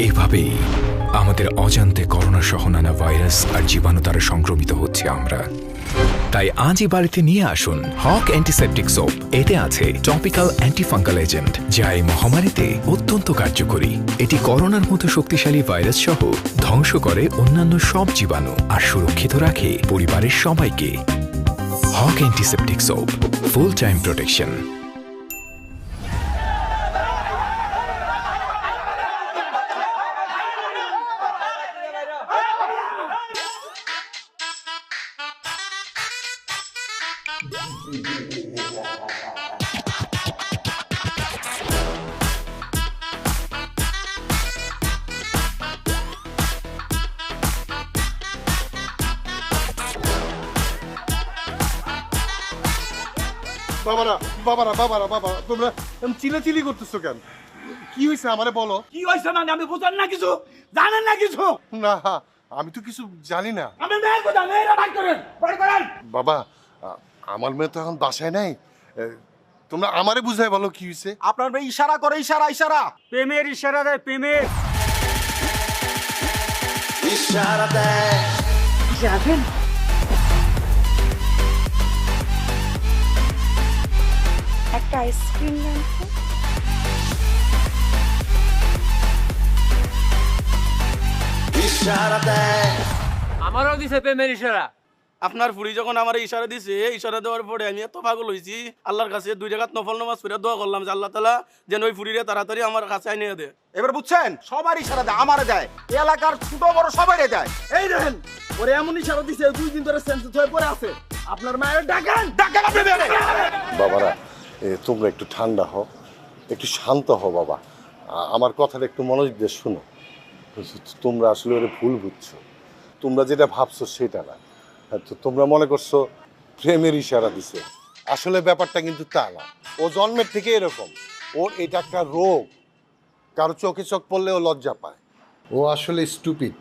এভাবেই আমাদের অজান্তে করোনা সহ নানা ভাইরাস আর জীবাণু দ্বারা সংক্রমিত হচ্ছে আমরা। তাই আজই বাড়িতে নিয়ে আসুন হক অ্যান্টিসেপটিক সোপ। এতে আছে টপিক্যাল অ্যান্টিফাঙ্গাল এজেন্ট, যা এই মহামারীতে অত্যন্ত কার্যকরী। এটি করোনার মতো শক্তিশালী ভাইরাস সহ ধ্বংস করে অন্যান্য সব জীবাণু আর সুরক্ষিত রাখে পরিবারের সবাইকে। Hoque antiseptic soap, full time protection. বাবারা বাবারা বাবারা বাবা, তোমরা চিলাচিলি করতেছো কেন? কি হয়েছে আমারে বলো। কি হয়েছে মানে আমি বুঝেন না কিছু, জানেন না কিছু? না, আমি তো কিছু জানি না। আমি মেয়ের কথা, মেয়েরা ভাই করেন, ভাই করেন। বাবা, আমার মেয়ে তো এখন বাসায় নাই, তোমরা আমারে বুঝাই বলো কি হয়েছে। আপনার মেয়ে ইশারা করে, ইশারা ইশারা, প্রেমের ইশারা দেয়, প্রেমের ইশারা দেয়। যাবেন একটা আইসক্রিম দেন তো। ইশারা দেয়। আমারও দিছে প্রেমের ইশারা। আপনার ফুড়ি যখন আমার ইশারা দিছে, ইশারা দেওয়ার পরে আমি এত পাগল হয়েছি, আল্লাহর কাছে 2 রাকাত নফল নামাজ পড়ে দোয়া করলাম যে আল্লাহ তাআলা যেন ওই ফুড়িরে তাড়াতাড়ি আমার কাছে আইনে দেয়। এবার বুঝছেন, সবার ইশারা দেয়, আমারে দেয়, এলাকার ছোট বড় সবাইরে দেয়। এই দেখেন ওরে এমন ইশারা দিছে 2 দিন ধরে সেন্সিটিভ হয়ে পড়ে আছে। আপনার মায়ের ডাকেন, ডাকেন আপনি মেরে। বাবারা, তোমরা একটু ঠান্ডা হও, একটু শান্ত হও বাবা। আমার কথাটা একটু মনোযোগ দিয়ে শোনো। তোমরা আসলে ওরে ভুল বুঝছো। তোমরা যেটা ভাবছো সেটা না। তো তোমরা মনে করছো প্রেমের ইশারা দিছে, আসলে ব্যাপারটা কিন্তু তা না। ও জন্মের থেকে এরকম, ওর এটা একটা রোগ। কারো চোখে চোখ পড়লে ও লজ্জা পায়। ও আসলে স্টুপিড।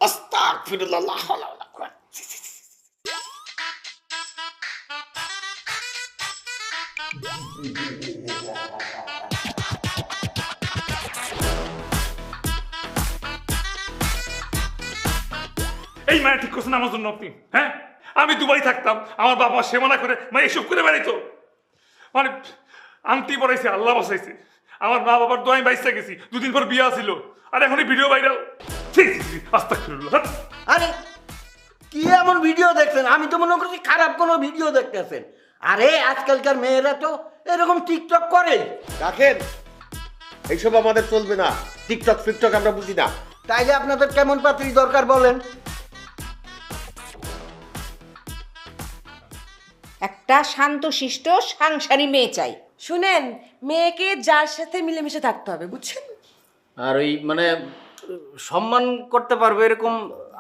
আস্তাগফিরুল্লাহ, লা হাওলা ওয়ালা কুওয়াতা। এই মায়া ঠিক করছেন আমার জন্য আপনি? হ্যাঁ, আমি দুবাই থাকতাম, আমার বাবা সেমানা করে মা এসব করে বেড়াইতো, মানে আংটি পড়াইছে, আল্লাহ বাঁচাইছে। আমার মা বাবার দোয়াই বাইসা গেছি, 2 দিন পর বিয়া ছিল, আর এখন ভিডিও ভাইরাল। আস্তাগফিরুল্লাহ। আরে কি এমন ভিডিও দেখছেন? আমি তো মনে করছি খারাপ কোনো ভিডিও দেখতেছেন। আরে আজকালকার মেয়েরা তো এরকম টিকটক করে। রাখেন, এইসব আমাদের চলবে না। টিকটক ফিকটক আমরা বুঝি না। তাইলে আপনাদের কেমন পাত্রী দরকার বলেন? একটা শান্তশিষ্ট সাংসারী মেয়ে চাই। শুনেন, মেয়েকে যার সাথে মিলেমিশে থাকতে হবে, বুঝছেন? আর ওই মানে সম্মান করতে পারবে এরকম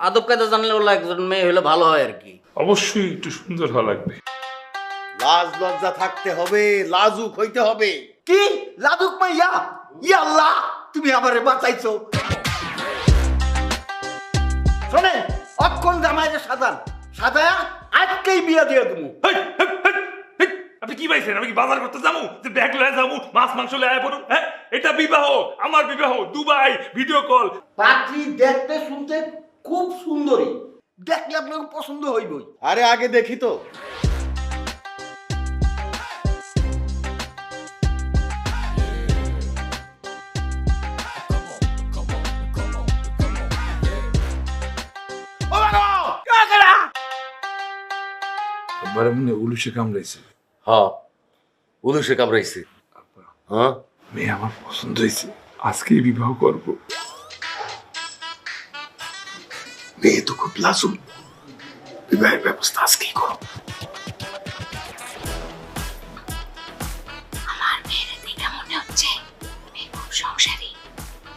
আদব কায়দা জানলে ওলা একজন মেয়ে হলে ভালো হয় আর কি। অবশ্যই একটু সুন্দর হওয়া লাগবে। লাজ লজ্জা থাকতে হবে, লাজুক হইতে হবে। কি লাদুক মাইয়া? ইয়া আল্লাহ, তুমি আমারে বাঁচাইছো। শোনে, অক্ষণ জামাইরে সাজান, সাজায়া আজকেই বিয়া দিয়ে দেবো। আপনি কি পাইছেন? আমি কি বাজার করতে যাবো যে ব্যাগ লয়ে যাবো, মাছ মাংস লয়ে পড়ুন? হ্যাঁ, এটা বিবাহ, আমার বিবাহ, দুবাই ভিডিও কল। পাত্রী দেখতে শুনতে খুব সুন্দরী, দেখলে আপনার পছন্দ হইবই। আরে আগে দেখি তো। মনে উলুসে কামড়াইছে। হ্যাঁ, উলুসে কামড়াইছে। হ্যাঁ, মেয়ে আমার পছন্দ হয়েছে, আজকেই বিবাহ করব। মেয়ে তো খুব লাজুক, বিবাহের ব্যবস্থা আজকেই করো। আমার মেয়ের দেখে মনে হচ্ছে মেয়ে খুব সংসারী,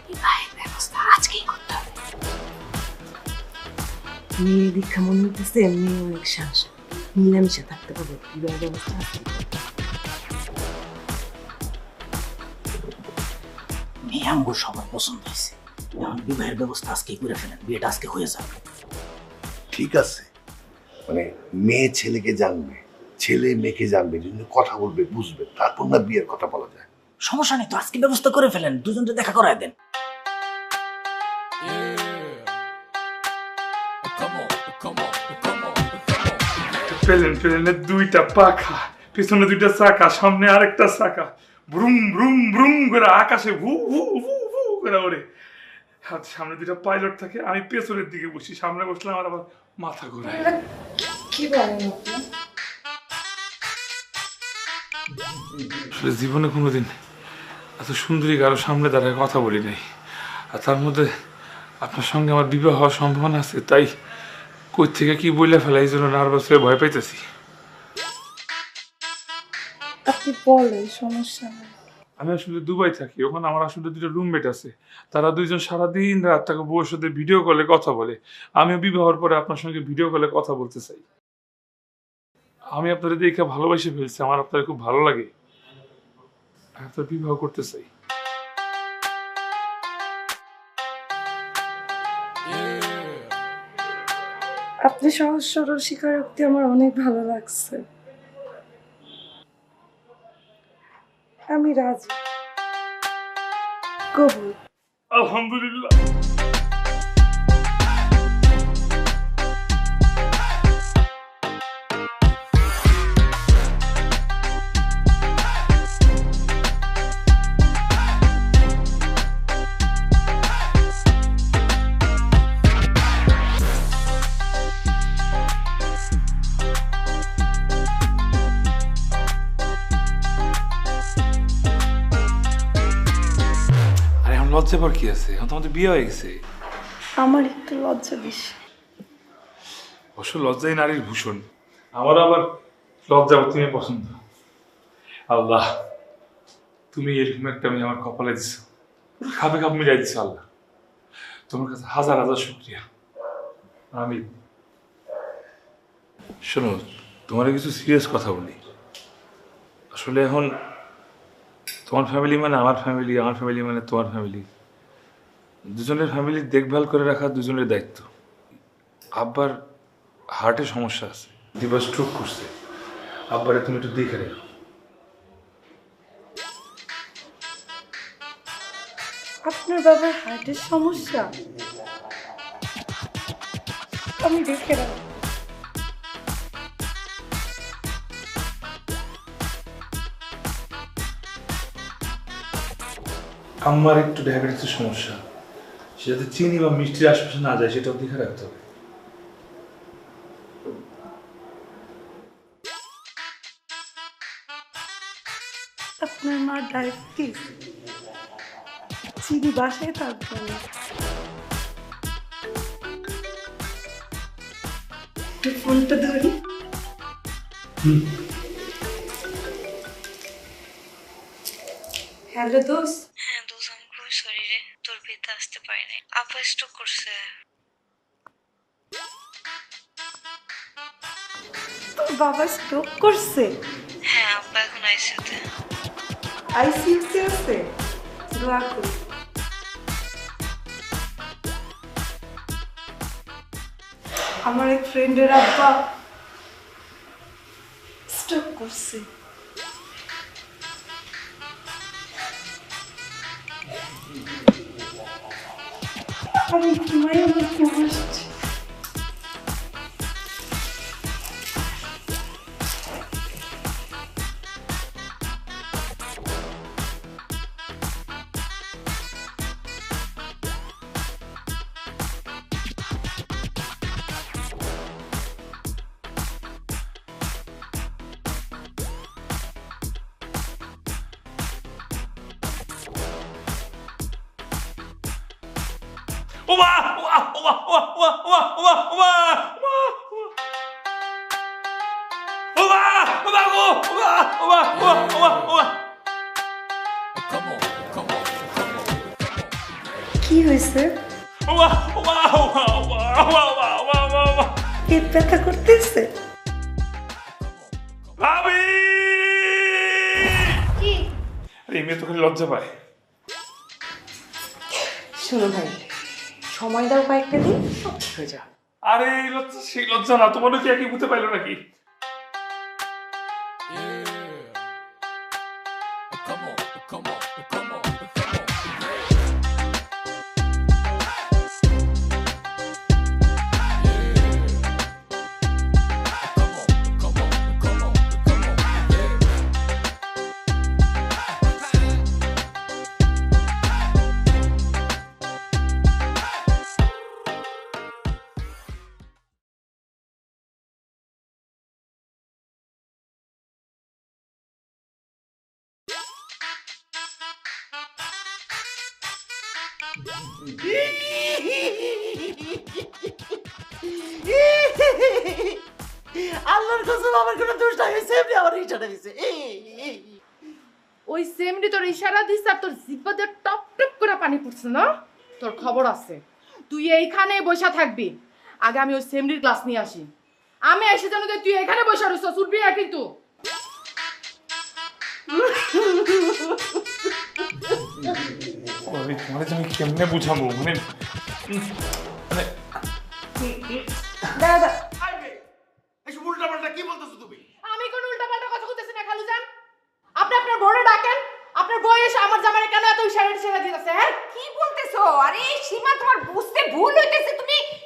বিবাহের ব্যবস্থা আজকেই করতে হবে। মেয়ে দীক্ষা মনে হইতেছে মেয়ে অনেক সাহস, মিলামিশা থাকতে পারবে, বিবাহ ব্যবস্থা আছে। মেয়ে আমগো সবার পছন্দ হয়েছে, এখন বিবাহের ব্যবস্থা আজকেই করে ফেলেন, বিয়েটা আজকে হয়ে যাবে। ঠিক আছে, মানে মেয়ে ছেলেকে জানবে, ছেলে মেয়েকে জানবে, দুজনে কথা বলবে, বুঝবে, তারপর না বিয়ের কথা বলা যায়। সমস্যা নেই তো, আজকে ব্যবস্থা করে ফেলেন, দুজনকে দেখা করায় দেন। প্লেনের দুইটা পাখা, পিছনে দুইটা চাকা, সামনে আরেকটা চাকা, ব্রুম ব্রুম ব্রুম করে আকাশে ভু ভু ভু ভু করে ওরে। হাত সামনে দুইটা পাইলট থাকে, আমি পেছনের দিকে বসি, সামনে বসলাম আর আবার মাথা ঘোরায়। কি বলেন আপনি? আসলে জীবনে কোনোদিন এত সুন্দরী কারো সামনে দাঁড়ায় কথা বলি নাই, আর তার মধ্যে আপনার সঙ্গে আমার বিবাহ হওয়ার সম্ভাবনা আছে, তাই কই থেকে কি বলে ফেলা, এই জন্য নার্ভাস হয়ে ভয় পাইতেছি। আপনি বলেন, সমস্যা নেই। আমি আসলে দুবাই থাকি, ওখানে আমার আসলে দুটো রুমমেট আছে, তারা দুইজন সারাদিন রাত তাকে বউর সাথে ভিডিও কলে কথা বলে। আমিও বিবাহের পরে আপনার সঙ্গে ভিডিও কলে কথা বলতে চাই। আমি আপনাদের দেখে ভালোবাসে ফেলছি, আমার আপনাদের খুব ভালো লাগে, আপনার বিবাহ করতে চাই। আপনি সহজ সরল স্বীকারোক্তি আমার অনেক ভালো লাগছে। আমি রাজি, কবুল। আলহামদুলিল্লাহ। লজ্জা পর কি আছে, এখন তোমাদের বিয়ে হয়ে গেছে। আমার একটু লজ্জা বেশি। অবশ্য লজ্জাই নারীর ভূষণ, আমার আবার লজ্জা তুমি পছন্দ। আল্লাহ, তুমি এরকম একটা মেয়ে আমার কপালে দিছো, খাপে খাপ মিলাই দিছো। আল্লাহ, তোমার কাছে হাজার হাজার শুকরিয়া। আমি শোনো, তোমার কিছু সিরিয়াস কথা বলি। আসলে এখন তোমার ফ্যামিলি মানে আমার ফ্যামিলি, আমার ফ্যামিলি মানে তোমার ফ্যামিলি, দুজনের ফ্যামিলির দেখভাল করে রাখা দুজনের দায়িত্ব। আব্বার হার্টে সমস্যা আছে, দিবা স্ট্রোক করছে, আব্বারে তুমি একটু দেখে রেখো। আপনার বাবার হার্টের সমস্যা? আমি দেখে রাখবো। আমার একটু ডায়াবেটিসের সমস্যা, সেটাতে চিনি বা মিষ্টির আশপাশে না যায়, সেটাও দেখে রাখতে হবে। আপনার মা ডায়াবেটিস, চিনি বাসায় থাকবে না। ফোনটা ধরি। হ্যালো দোস্ত। হ্যাঁ দোস্ত, আমি খুবই সরি রে, তোর বিয়েতে আসতে পারি নাই। আপা স্ট্রোক করছে। তোর বাবা স্ট্রোক করছে? হ্যাঁ, আপা এখন আইসিইউতে। আইসিইউতে আছে? দোয়া করি। আমার এক ফ্রেন্ডের আব্বা স্ট্রোক করছে। আমি ঘুমাই, আমার ঘুম আসছে। ওমা ওমা ওমা ওমা ওমা ওমা ওমা ওমা ওমা গো ওমা ওমা ওমা ওমা কি হয়েছে? ওমা ওমা ওমা ওমা ওমা ওমা ওমা পেট ব্যথা করতেছে? ভাবি কি আরে মেয়ে তো খালি লজ্জা পায়। শোনো ভাই, সময় দাও কয়েকটা দিন, সব ঠিক হয়ে যাবে। আরে এই লজ্জা সেই লজ্জা না, তোমার কি একই বুঝতে পাইলো নাকি? আল্লাহর কসম আমার কোনো দোষ নাই, সেমনি আমার ইচ্ছাটা দিছে। ওই সেমনি তোর ইশারা দিস আর তোর জিহ্বা দিয়ে টপ টপ করে পানি পড়ছে না? তোর খবর আছে, তুই এইখানে বসে থাকবি। আগে আমি ওই সেমনির ক্লাস নিয়ে আসি। আমি এসে জানো তুই এখানে বসে রইছ, উঠবি না কিন্তু। মানে আমি কেমনে বুঝাবো, মানে দাদা এসব উল্টাপাল্টা কি বলতেছো তুমি? আমি কোন উল্টাপাল্টা কথা বলতেছি না খালুজান। আপনি আপনার বউরে ডাকেন, আপনার বউ এসে আমার জামাইরে কেন এত ইশারা দিতেছে? হ্যাঁ কি বলতেছো? আরে সীমা, তোমার বুঝতে ভুল হইতেছে।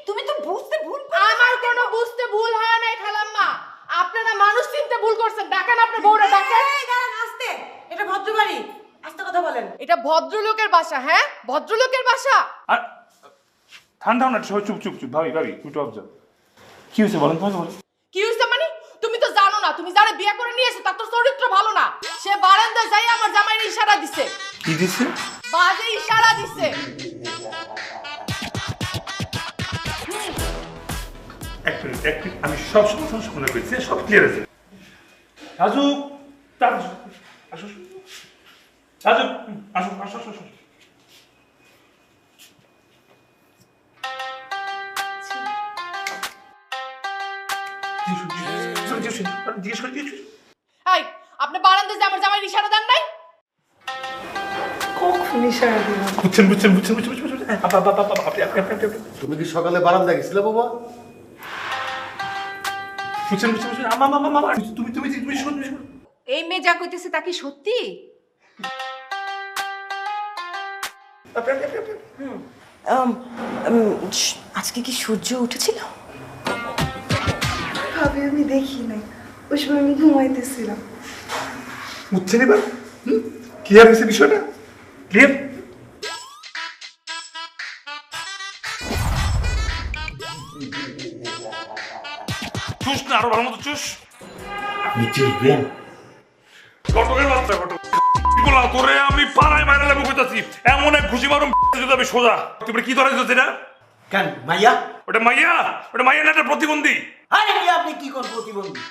তুমি তো বুঝতে ভুল করছো। আমার কোনো বুঝতে ভুল হয় নাই খালাম্মা, আপনারা মানুষ চিনতে ভুল করছেন। ডাকেন আপনার বউরে, ডাকেন। এই দাঁড়ান, আস্তে, এটা ভদ্রবাড়ি, আস্তে কথা বলেন। এটা ভদ্রলোকের বাসা। হ্যাঁ, ভদ্রলোকের বাসা। আর ঠান্ডা না, সবাই চুপ চুপ চুপ। ভাবি ভাবি একটু অবজার্ভ। কি হয়েছে বলেন তোমাকে? বলেন কি হইছে মানে? তুমি তো জানো না, তুমি যারে বিয়ে করে নিয়ে এসে তার তো চরিত্র ভালো না। সে বারান্দায় যাই আমার জামাইরে ইশারা দিছে। কি দিছে? বাজে ইশারা দিছে। এক মিনিট, আমি সব সমস্যা শুনে পেয়েছি, সব ক্লিয়ার আছে। রাজু রাজু আসো, রাজু আসো আসো আসো। এই, আপনি বারান্দায় যাই আমার জামাইরে ইশারা দেন নাই? কখন ইশারা দিলাম? বুঝছেন বুঝছেন বুঝছেন বুঝছেন বুঝছেন। তুমি কি সকালে বারান্দা গেছিলে বাবা? বুঝছেন বুঝছেন বুঝছেন। আমা আমা আমা তুমি তুমি তুমি শুনুন। এই মেয়ে যা কইতেছে তা কি সত্যি? আজকে কি সূর্য উঠেছিল? ভাবি আমি দেখি নাই, ওই সময় আমি ঘুমাইতেছিলাম। বুঝছেন এবার? ক্লিয়ার হয়েছে বিষয়টা? ক্লিয়ার? চুস না, আরো ভালো মতো চুস। আপনি চুষবেন? কটকের বাচ্চা, কটক বলা তোরে আমি পাড়ায় মাইরা লেবু কইতাছি। এমন এক ঘুষি মারুম যদি আমি সোজা। তুমি কি ধরে দিচ্ছ এটা? কেন মাইয়া? ওটা মাইয়া? ওটা মাইয়া না, এটা প্রতিবন্ধী। আরে কি আপনি কি কোন প্রতিবন্ধী?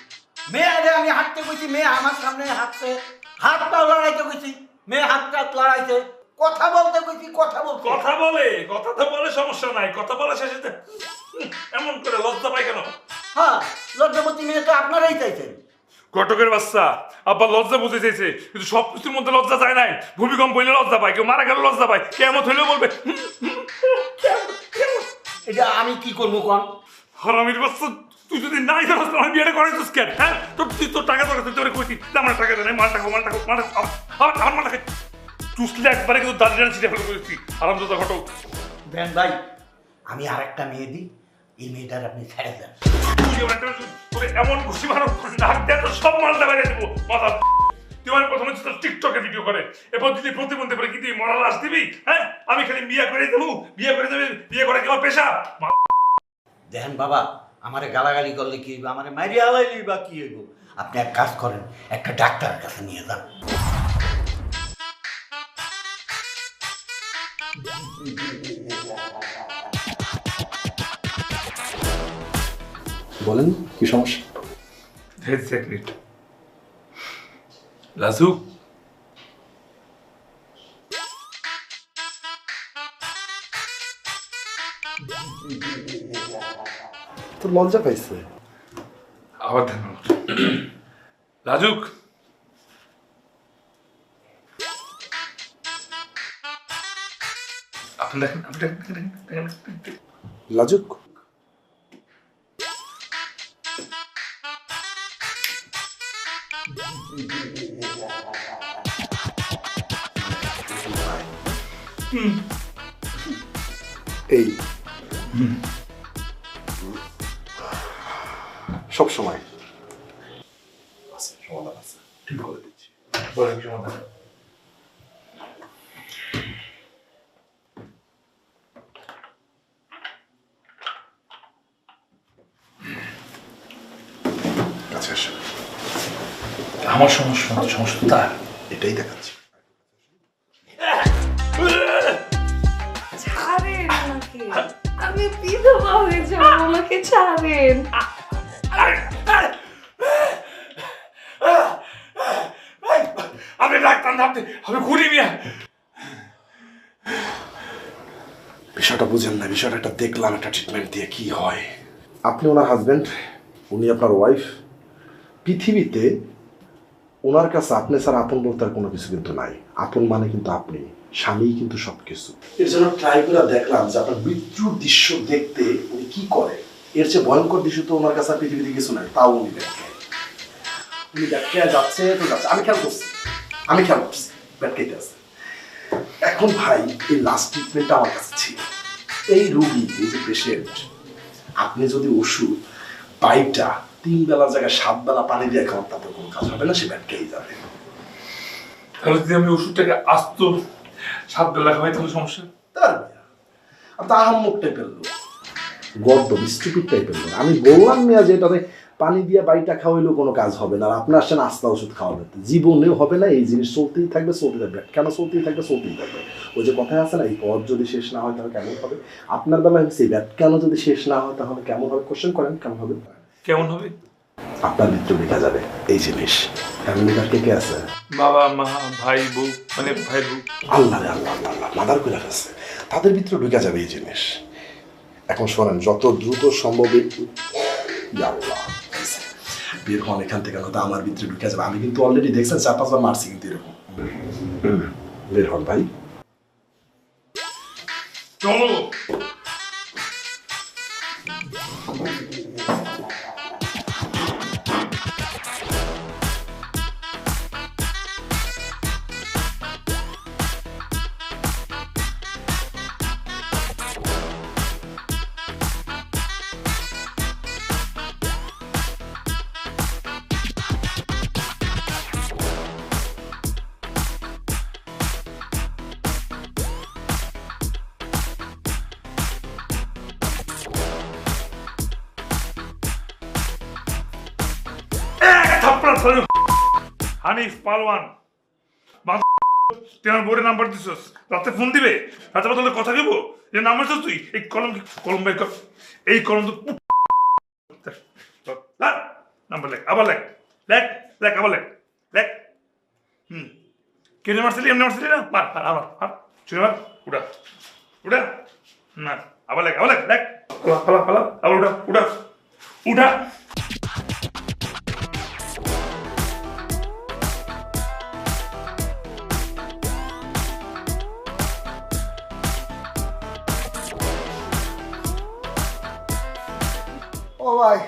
মেয়ে আমি হাঁটতে কইছি, মেয়ে আমার সামনে হাঁটছে, হাত পা লড়াইতে কইছি, মেয়ে হাত টাত লড়াইছে, কথা বলতে কইছি, কথা বলতে। কথা বলে, কথা তো বলে, সমস্যা নাই। কথা বলা শেষে এমন করে লজ্জা পাই কেন? হ্যাঁ, লজ্জাবতী মেয়ে তো আপনারাই চাইছেন। কটকের বাচ্চা, আব্বা লজ্জা বুঝে চাইছে, কিন্তু সব কিছুর মধ্যে লজ্জা যায় নাই। ভূমিকম্প হইলে লজ্জা পায়, কেউ মারা গেলে লজ্জা পায়, কেমন হইলেও বলবে। এটা আমি কি করবো কোন? হারামির বাচ্চা, তুই যদি নাই জানাস তো আমি বিয়েটা করাইছিস কেন? হ্যাঁ, তোর টাকা দরকার, তুই তোরে কইছি আমার টাকা দেয়, মাল টাকা মাল টাকা মাল টাকা আমার মাল টাকা চুষলে একবারে কিন্তু দাঁড়িয়ে দাঁড়িয়ে ছিটে ফেলে করেছি। আরামদাদা ঘটক দেন ভাই, আমি আর একটা মেয়ে দিই, এই মেয়েটার আপনি ছেড়ে দেন। এমন খুশি মারো নাক দিয়ে তো সব মালটা বেড়ে দেবো মাথা। তুই আমার প্রথমে টিকটকে ভিডিও করে, এরপর যদি প্রতিবন্ধী করে কি তুই মরা লাশ দিবি? হ্যাঁ, আমি খালি বিয়ে করে দেবো, বিয়ে করে দেবে, বিয়ে করে কি আমার পেশা? দেখেন বাবা, আমারে গালাগালি করলে কি হইব, আমারে মাইরে হালাইলি বা কি হইব? আপনি এক কাজ করেন, একটা ডাক্তারের কাছে নিয়ে যান। বলেন কি সমস্যা? লাজু তোর লজ্জা পাইছে? আবার ধ্যান লাজুক আপনি দেখেন লাজুক এই সব সময় আছে, সমাধান আছে, ঠিক বলে দিচ্ছি। বলেন সমাধান। কাছে আসো। আমার সমস্যা সমস্যা তো তার, এটাই দেখাচ্ছি। ছাড়েন আমাকে, আমি বিধবা হয়ে যাবো, আমাকে ছাড়েন। আপনি ডাক্তার না, আপনি ঘুরি মিয়া। বিষয়টা বুঝেন না, বিষয়টা একটা দেখলাম, একটা ট্রিটমেন্ট দিয়ে কি হয়। আপনি ওনার হাজবেন্ড, উনি আপনার ওয়াইফ। পৃথিবীতে ওনার কাছে আপনি ছাড়া আপন বলতে আর কোনো কিছু কিন্তু নাই। আপন মানে কিন্তু আপনি, স্বামী কিন্তু সব কিছু। এর জন্য ট্রাই করে দেখলাম যে আপনার মৃত্যুর দৃশ্য দেখতে উনি কি করে। এর চেয়ে ভয়ঙ্কর দৃশ্য তো ওনার কাছে পৃথিবীতে কিছু নাই। তাও উনি দেখে, উনি দেখে যাচ্ছে তো যাচ্ছে। আমি খেয়াল করছি ব্যাট খাইতে আছে। এখন ভাই এই লাস্ট ট্রিটমেন্টটা আমার কাছে ছিল। এই রুগী, এই যে পেশেন্ট, আপনি যদি ওষুধ 5টা 3 বেলার জায়গায় 7 বেলা পানি দিয়ে খাওয়ান, তাতে কোনো কাজ হবে না, সে ব্যাট খেয়ে যাবে। তাহলে যদি আমি ওষুধটাকে আস্ত 7 বেলা খাওয়াই তাহলে সমস্যা? তার আপনি আহাম্মক টাইপের লোক, গর্দ স্টুপিড টাইপের লোক। আমি বললাম মিয়া যে এটাতে পানি দিয়ে 2টা খাওয়াইলেও কোনো কাজ হবে না, আর আপনি আসছেন আস্তা ওষুধ খাওয়াবেন, জীবনেও হবে না। এই জিনিস চলতেই থাকবে। কেন চলতেই থাকবে? ওই যে কথায় আছে না, এই পথ যদি শেষ না হয় তাহলে কেমন হবে? আপনার বেলায় হচ্ছে ব্যাট কেন যদি শেষ না হয় তাহলে কেমন হবে? কোশ্চেন করেন, কেমন হবে? আপনার ভিতরে ঢুকে যাবে এই জিনিস। ফ্যামিলি কার কে আছে? বাবা মা ভাই বউ, মানে ভাই বউ। আল্লাহ মাদার করে ফেলছে, তাদের ভিতরে ঢুকে যাবে এই জিনিস। এখন শোনেন, যত দ্রুত সম্ভব বের হন এখান থেকে, না তো আমার ভিতরে ঢুকে যাবে। আমি কিন্তু অলরেডি দেখছেন 4-5 বার মারছি কিন্তু এরকম। বের হন ভাই। চলো। হানিফ পালওয়ান, তুই আমার বোর্ডের নাম্বার দিছিস, রাতে ফোন দিবে, রাতে বদলে কথা দিব, যে নাম্বার দিছিস তুই। এই কলম বের কর, এই কলম তো নাম্বার লেখ, আবার লেখ আবার লেখ। কেন মারছিলি? এমনি মারছিলি না? মার আবার চুরি মার, উঠা না, আবার লেখ আবার উঠা। ও ভাই,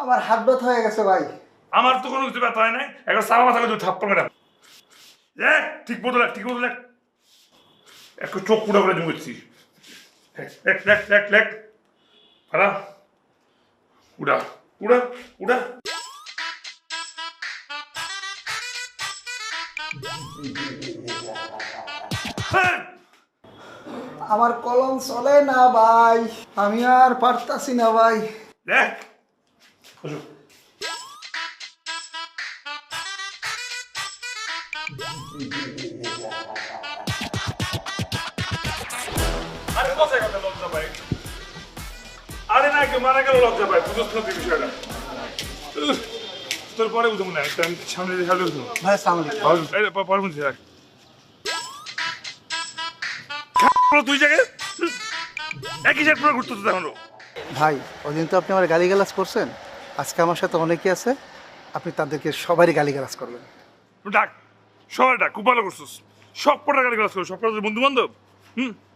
আমার হাত ব্যথা হয়ে গেছে ভাই। আমার তো কোনো কিছু ব্যথা হয় নাই, একবার সারা মাথা করে থাপ্পড় মেরা। ঠিক মতো লেখ, একটু চোখ পুরো করে জমেছি। লেখ ফারা, উড়া। আমার কলম চলে না ভাই, আমি আর পারতাছি না ভাই। লেখ। আরে কথায় কথা লজ্জা পাই। আরে না কেউ মারা গেল লজ্জা পায়, বুঝছ না তুই বিষয়টা। তোর পরে বুঝবো না, সামনে হ্যালো ভাই আসসালামু আলাইকুম। পরে বুঝছি রাখ। তুই জায়গায় একই জায়গায় পুরো ঘুরতে তখন ভাই ওদিন তো আপনি আমার গালিগালাজ করছেন, আজকে আমার সাথে অনেকে আছে, আপনি তাদেরকে সবারই গালিগালাজ করবেন। ডাক সবাই ডাক, খুব ভালো করছিস। সব কটা গাড়ি ক্লাস করো, সব কটা বন্ধু বান্ধব।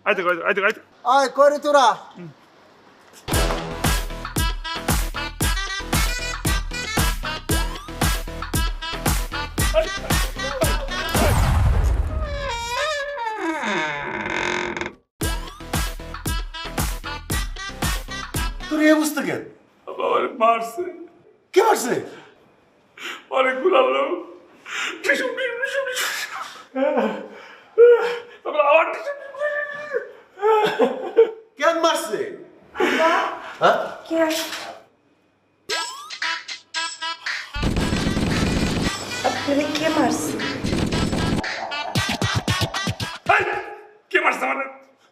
আইতে আইতে আইতে আয় করে তোরা তোর এই অবস্থা কেন? মারছে। কে মারছে? অনেকগুলো লোক। কেন মারছে? আপনাদের কে মারছে? কে মারছে মানে?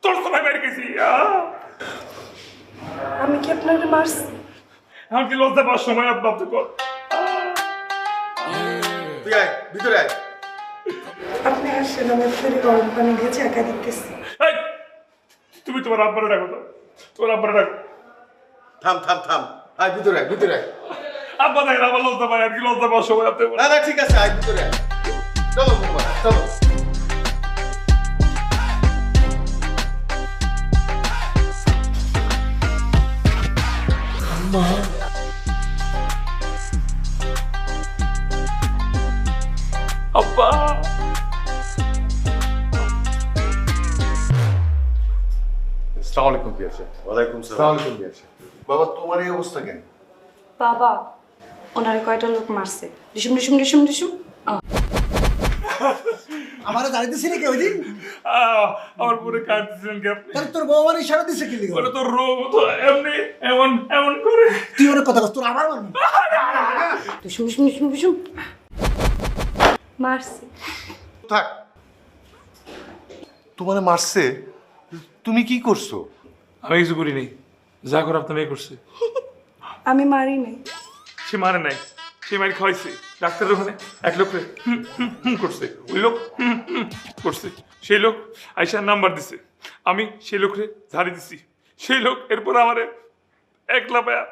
তোর সবাই বাইরে গেছি। আমি কি আপনাকে মারছি? আমার কি লজ্জা পাওয়ার সময় ভাবতে কর। তুই আয়, ভিতরে আয়। আপনি আসেন, আমি আপনাকে গরম পানি দিয়ে চাকা দিতেছি। তুমি তোমার আব্বারে ডাকো তো, তোমার আব্বারে ডাকো। থাম থাম থাম, আয় ভিতরে আয়, ভিতরে আয়। আব্বা দেখেন আমার লজ্জা পায়, আর কি লজ্জা পাওয়ার সময় আপনি। না না ঠিক আছে, আয় ভিতরে আয়। চলো বাবা, চলো। আব্বা আসসালামু আলাইকুম বিয়াছে। ওয়ালাইকুম সালাম। আসসালামু আলাইকুম বিয়াছে। বাবা তোমার এই অবস্থা কেন? বাবা ওনারে কয়টা লোক মারছে? ডিসুম ডিসুম ডিসুম ডিসুম। আমারে দাঁড়িয়েছিলি কি ওই দিন? আমার পুরো কাটছিলেন কি আপনি? তাহলে তোর বউ আমার ইশারা দিছে কি লিখে? ওরে তোর রোগ তো এমনি এমন এমন করে। তুই ওর কথা কস, তোর আবার মারবি। ডিসুম ডিসুম ডিসুম ডিসুম মারছে। থাক। তোমারে মারছে? তুমি কি করছো? আমি কিছু করিনি, যা করে আপনার মেয়ে করছে। আমি মারি নাই। সে মারে নাই, সে মারি খাওয়াইছে। ডাক্তারের ওখানে এক লোক করছে, ওই লোক করছে। সেই লোক আইসার নাম্বার দিছে, আমি সেই লোকরে ঝাড়ি দিছি। সেই লোক এরপর আমারে একলা পায়া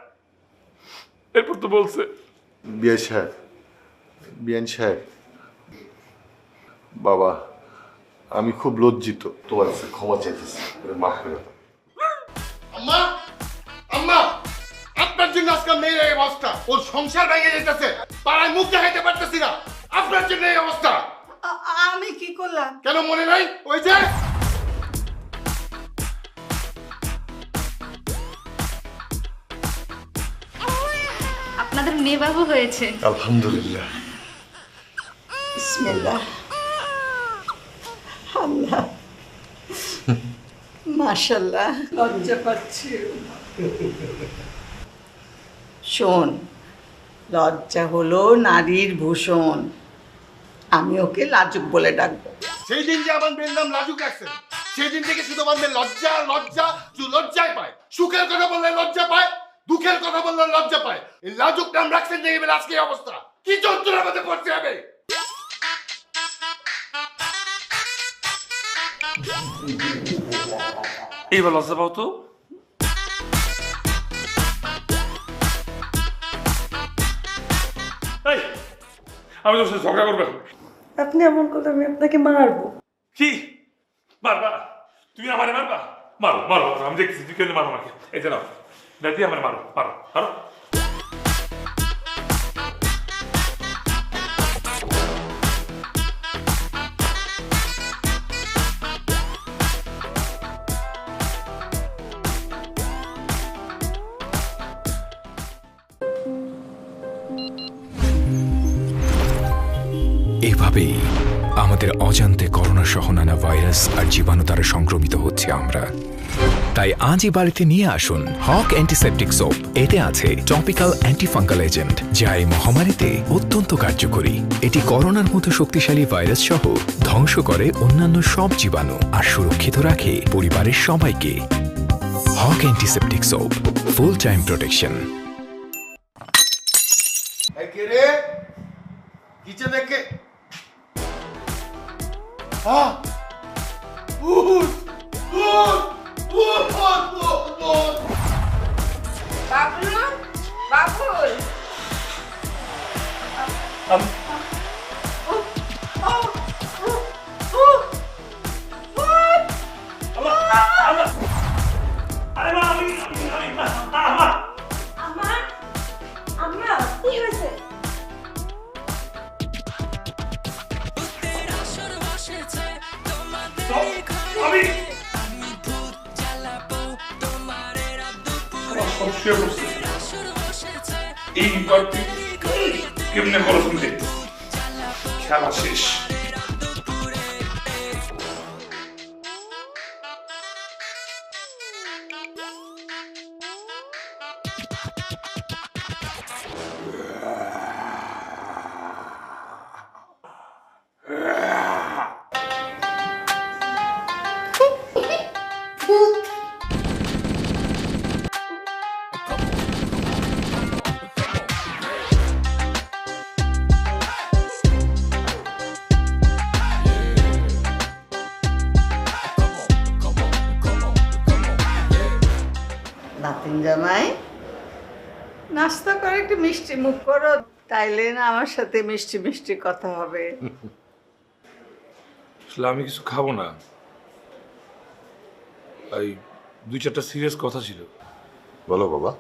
এরপর তো বলছে। বিয়ান সাহেব, বিয়ান সাহেব, বাবা আমি খুব লজ্জিত, তোমার কাছে ক্ষমা চাইতেছি, মাফ করে দাও। আম্মা, আম্মা, আপনার জন্য আজকাল মেয়ের এই অবস্থা। ওর সংসার ভেঙে যেতেছে, পাড়ায় মুখ দেখাইতে পারতেছি না। আপনার জন্য এই অবস্থা। আমি কি করলাম? কেন মনে নাই? ওই যে আপনাদের মেয়ে বাবু হয়েছে। আলহামদুলিল্লাহ। বিসমিল্লাহ। আল্লাহ, মাশাআল্লাহ। লজ্জা পাচ্ছি। শোন, লজ্জা হলো নারীর ভূষণ। আমি ওকে লাজুক বলে ডাকবো। সেই দিন যে আমার মেয়ের নাম লাজুক রাখছেন, সেই দিন থেকে শুধু আমার মেয়ে লজ্জা লজ্জা লজ্জায় পায়। সুখের কথা বললে লজ্জা পায়, দুঃখের কথা বললে লজ্জা পায়। এই লাজুক নাম রাখছেন দেখে বলে আজকে এই অবস্থা। কি যন্ত্রণার মধ্যে পড়তে হবে। এইবার লজ্জা পাও তো। আমি তোর সাথে ঝগড়া করবো। আপনি এমন করলে আমি আপনাকে মারবো। কি মারবা? তুমি আমারে মারবা? মারো মারো, আমি দেখছি তুই কেন মারো আমাকে। এই যে নাও দাদি, আমার মারো মারো মারো। এভাবেই আমাদের অজান্তে করোনা সহ নানা ভাইরাস আর জীবাণু দ্বারা সংক্রমিত হচ্ছে আমরা। তাই আজই বাড়িতে নিয়ে আসুন হক অ্যান্টিসেপটিক সোপ। এতে আছে টপিক্যাল অ্যান্টিফাঙ্গাল এজেন্ট, যা এই মহামারীতে অত্যন্ত কার্যকরী। এটি করোনার মতো শক্তিশালী ভাইরাস সহ ধ্বংস করে অন্যান্য সব জীবাণু আর সুরক্ষিত রাখে পরিবারের সবাইকে। Hoque antiseptic soap, full time protection. কে রে কিচেনে কে বাবুল বাবুল এইবার কেমনে করো শুনতে খেলা শেষ। নাতিন জামাই নাস্তা করে একটু মিষ্টি মুখ করো, তাইলে না আমার সাথে মিষ্টি মিষ্টি কথা হবে। আসলে আমি কিছু খাবো না, এই 2-4টা সিরিয়াস কথা ছিল। বলো বাবা।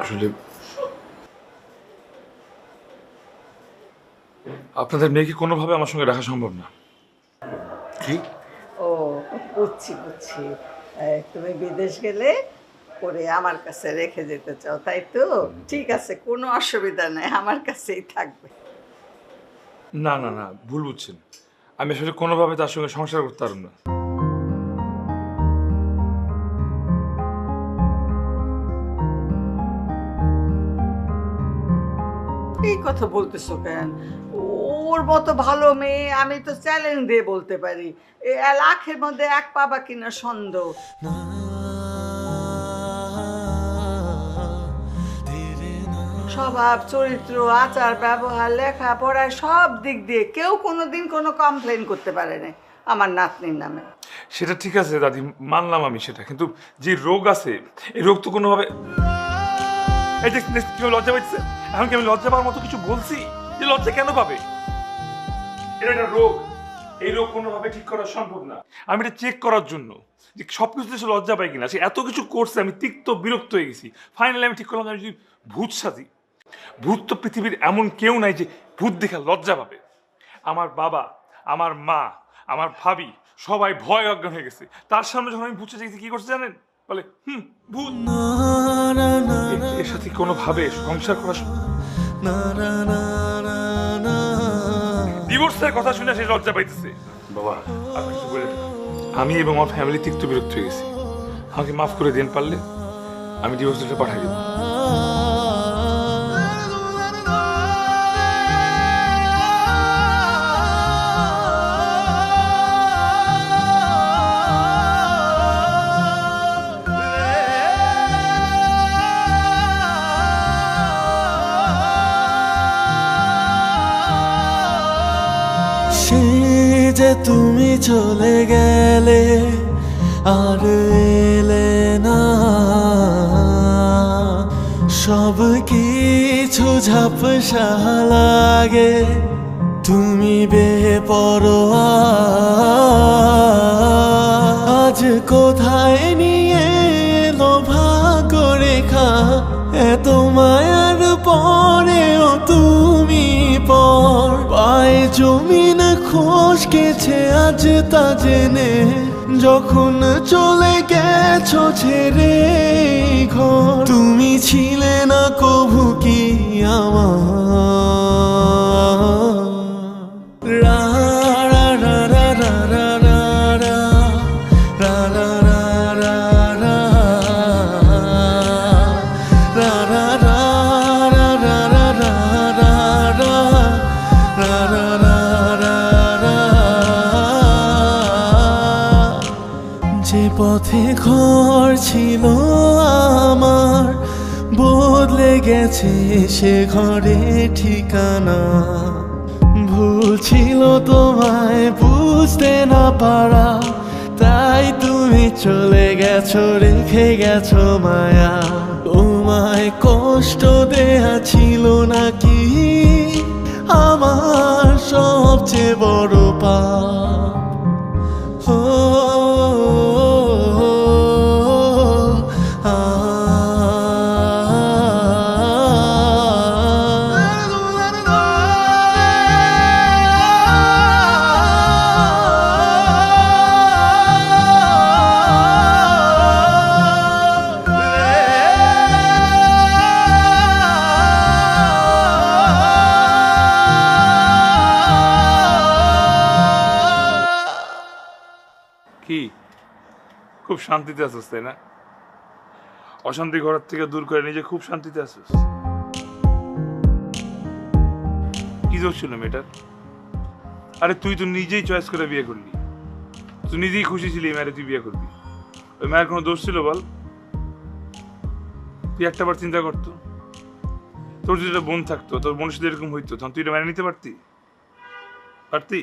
আসলে আপনাদের মেয়েকে কোনোভাবে আমার সঙ্গে রাখা সম্ভব না। কি? ও বুঝছি বুঝছি, তুমি বিদেশ গেলে পরে আমার কাছে রেখে যেতে চাও, তাই তো? ঠিক আছে, কোনো অসুবিধা নেই, আমার কাছেই থাকবে। না না না, ভুল বুঝছেন। আমি আসলে কোনোভাবে তার সঙ্গে সংসার করতে পারব না। এই কথা বলতেছো কেন? ওর মতো ভালো মেয়ে আমি তো চ্যালেঞ্জ দিয়ে বলতে পারি, 1 লাখের মধ্যে 1 পাবা কিনা সন্দেহ। স্বভাব, চরিত্র, আচার ব্যবহার, লেখাপড়া সব দিক দিয়ে কেউ কোনোদিন কোনো কমপ্লেন করতে পারে না আমার নাতনির নামে। সেটা ঠিক আছে দাদি, মানলাম আমি সেটা, কিন্তু যে রোগ আছে এই রোগ তো কোনোভাবে। এই যে কেউ লজ্জা পাইছে, এখন কি আমি লজ্জা পাওয়ার মতো কিছু বলছি? যে লজ্জা কেন পাবে? এটা একটা রোগ, এই রোগ কোনোভাবে ঠিক করা সম্ভব না। আমি এটা চেক করার জন্য যে সবকিছু সে লজ্জা পাই কিনা, সে এত কিছু করছে, আমি তিক্ত বিরক্ত হয়ে গেছি। ফাইনালি আমি ঠিক করলাম আমি যদি ভূত সাজি। ভূত তো পৃথিবীর এমন কেউ নাই যে ভূত দেখে লজ্জা পাবে। আমার বাবা, আমার মা, আমার ভাবি সবাই ভয় অজ্ঞান হয়ে গেছে। তার সামনে যখন আমি ভূত সাজিয়েছি কি করছে জানেন? বলে ভূত। এর সাথে কোনোভাবে সংসার করা ডিভোর্সের কথা শুনে সে লজ্জা পাইতেছে। বাবা আপনি কিছু বলে দেন, আমি এবং আমার ফ্যামিলি তিক্ত বিরক্ত হয়ে গেছি, আমাকে মাফ করে দেন, পারলে আমি ডিভোর্স লেটার পাঠিয়ে দেব। যে তুমি চলে গেলে আর এলে না, সব কিছু ঝাপসা লাগে, তুমি বেপরোয়া। আজ কোথায় নিয়ে এলো ভাগ্য রেখা, এত মায়ার পরেও তুমি পর। পায়ে জমিন খসকেছে আজ তা জেনে, যখন চলে গেছো ছেড়ে ঘর। তুমি ছিলে না কভু কি আমার। রা রা রা রা রা রা রা রা রা রা রা রা রা রা পথে ঘর ছিল আমার, বদলে গেছে সে ঘরে ঠিকানা। ভুল ছিল তোমায় বুঝতে না পারা, তাই তুমি চলে গেছো রেখে গেছো মায়া। তোমায় কষ্ট দেয়া ছিল নাকি আমার সবচেয়ে বড় পাপ। কি খুব শান্তিতে আছিস তাই না? অশান্তি ঘরের থেকে দূর করে নিজে খুব শান্তিতে আছিস। কি দোষ ছিল মেয়েটার? আরে তুই তো নিজেই চয়েস করে বিয়ে করলি, তুই নিজেই খুশি ছিলি মেয়েরে তুই বিয়ে করবি। ওই মেয়ের কোনো দোষ ছিল বল? তুই একটা বার চিন্তা করতো, তোর যদি একটা বোন থাকতো, তোর বোনের সাথে এরকম হইতো, তখন তুই এটা মেনে নিতে পারতি? পারতি?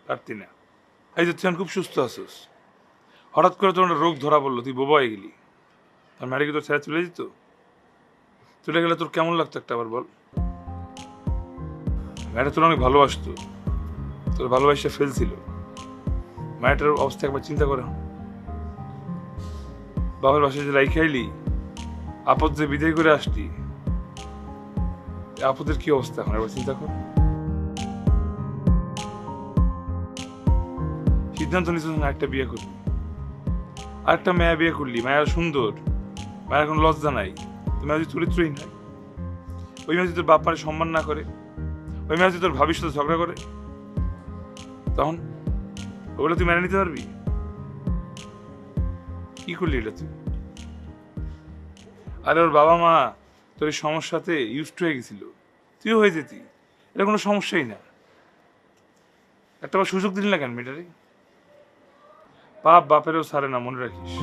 পারতি না। এই যে তুই খুব সুস্থ আছিস, হঠাৎ করে তোর একটা রোগ ধরা পড়লো, তুই বোবা হয়ে গেলি, তার মেয়েটা কি তোর ছেড়ে চলে যেত? চলে গেলে তোর কেমন লাগতো একটা আবার বল? মেয়েটা তোর অনেক ভালোবাসতো, তোর ভালোবাসা ফেলছিল। মেয়েটার অবস্থা একবার চিন্তা করে। বাবার বাসায় যে রাইখে আইলি, আপদ যে বিদায় করে আসলি, আপদের কি অবস্থা এখন একবার চিন্তা কর। সিদ্ধান্ত নিচ্ছিস না একটা বিয়ে করবি, আরেকটা মেয়া বিয়ে করলি, মায়া সুন্দর, মায়ের কোনো লজ্জা নাই, তোমার যদি চরিত্রই নাই। ওই মেয়ে যদি তোর বাপ মায়ের সম্মান না করে, ওই মেয়ে যদি তোর ভাবির সাথে ঝগড়া করে, তখন ওগুলো তুই মেনে নিতে পারবি? কি করলি এটা তুই? আরে ওর বাবা মা তোর এই সমস্যাতে ইউজড হয়ে গেছিল, তুইও হয়ে যেতি, এটা কোনো সমস্যাই না। একটা বার সুযোগ দিলি না কেন মেয়েটারে? বাপ বাপেরও ছাড়ে না, মনে রাখিস।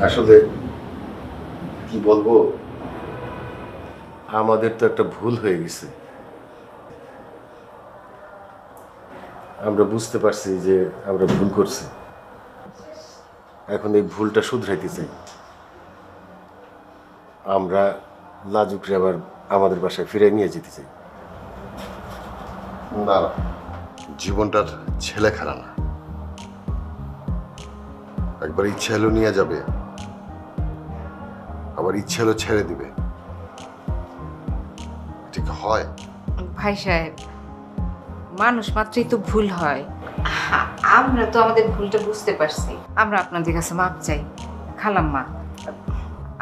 আসলে কি বলবো, আমাদের তো একটা ভুল হয়ে গেছে। আমরা বুঝতে পারছি যে আমরা ভুল করছি, এখন এই ভুলটা শুধরাইতে চাই। আমরা লাজুকরে আবার আমাদের বাসায় ফিরে নিয়ে যেতে চাই। না, জীবনটার ছেলে খেলা না। একবার ইচ্ছে হলো নিয়ে যাবে, আবার ইচ্ছে হলো ছেড়ে দিবে, ঠিক হয়? ভাই সাহেব, মানুষ মাত্রই তো ভুল হয়। আমরা তো আমাদের ভুলটা বুঝতে পারছি, আমরা আপনাদের কাছে মাপ চাই। খালাম্মা,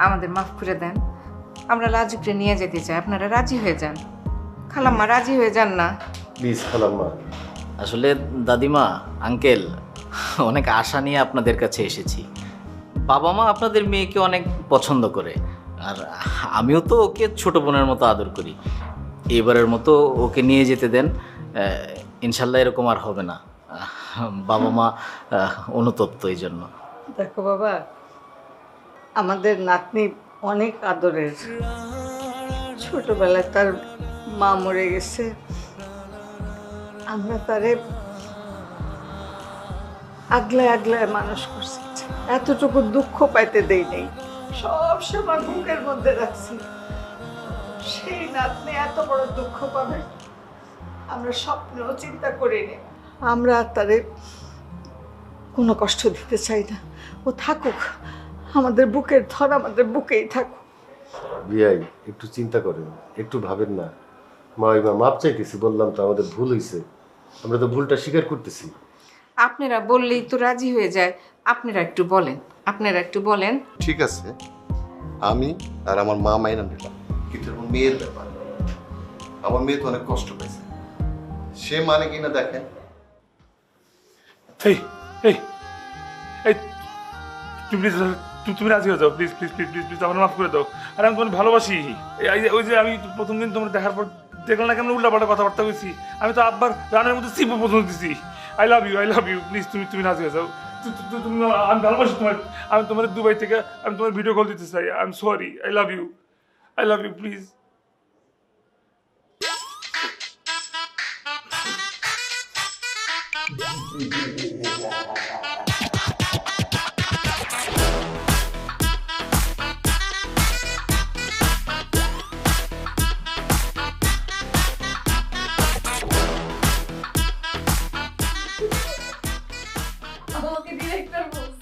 আমাদের মাফ করে দেন, আমরা লাজুকরে নিয়ে যেতে চাই, আপনারা রাজি হয়ে যান। খালাম্মা রাজি হয়ে যান না? প্লিজ খালাম্মা। আসলে দাদিমা, আঙ্কেল, অনেক আশা নিয়ে আপনাদের কাছে এসেছি। বাবা মা আপনাদের মেয়েকে অনেক পছন্দ করে, আর আমিও তো ওকে ছোট বোনের মতো আদর করি। এবারের মতো ওকে নিয়ে যেতে দেন, ইনশাল্লাহ এরকম আর হবে না। বাবা মা অনুতপ্ত এই জন্য। দেখো বাবা, আমাদের নাতনি অনেক আদরের। ছোটবেলায় তার মা মরে গেছে, আমরা তারে আগলায় আগলায় মানুষ করছি, এতটুকু দুঃখ পাইতে দেই নেই, সব সময় বুকের মধ্যে রাখছি। সেই নাতনি এত বড় দুঃখ পাবে আমরা স্বপ্নেও চিন্তা করিনি। আমরা তারে কোনো কষ্ট দিতে চাই না, ও থাকুক, আমাদের বুকের ধর আমাদের বুকেই থাকুক। বিয়াই, একটু চিন্তা করেন, একটু ভাবেন না। মা মাপ চাইতেছি, বললাম তো আমাদের ভুল হয়েছে, আমরা তো ভুলটা স্বীকার করতেছি। আপনারা বললেই তো রাজি হয়ে যায়, আপনারা একটু বলেন, আপনারা একটু বলেন। ঠিক আছে, আমি আর আমার মা মাইনা নিলাম, কিন্তু আমার মেয়ের ব্যাপার, আমার মেয়ে তো অনেক কষ্ট পেয়েছে, সে মানে কিনা দেখেন। এই এই এই তুমি তুমি রাজি হয়ে যাও please please please please please আমার মাফ করে দাও। আর আমি তোমার ভালোবাসি। ওই যে আমি প্রথম দিন তোমার দেখার পর দেখলাম না কেমন উল্টাপাল্টা কথাবার্তা কইছি, আমি তো আব্বার রানের মধ্যে সিপ পর্যন্ত দিছি। আই লাভ ইউ প্লিজ তুমি রাজি হয়ে যাও। তুমি আমি ভালোবাসি তোমার। আমি তোমার দুবাই থেকে আমি তোমার ভিডিও কল দিতে চাই। I am sorry. I love you please. আমাকে ডিরেক্টর বলছে।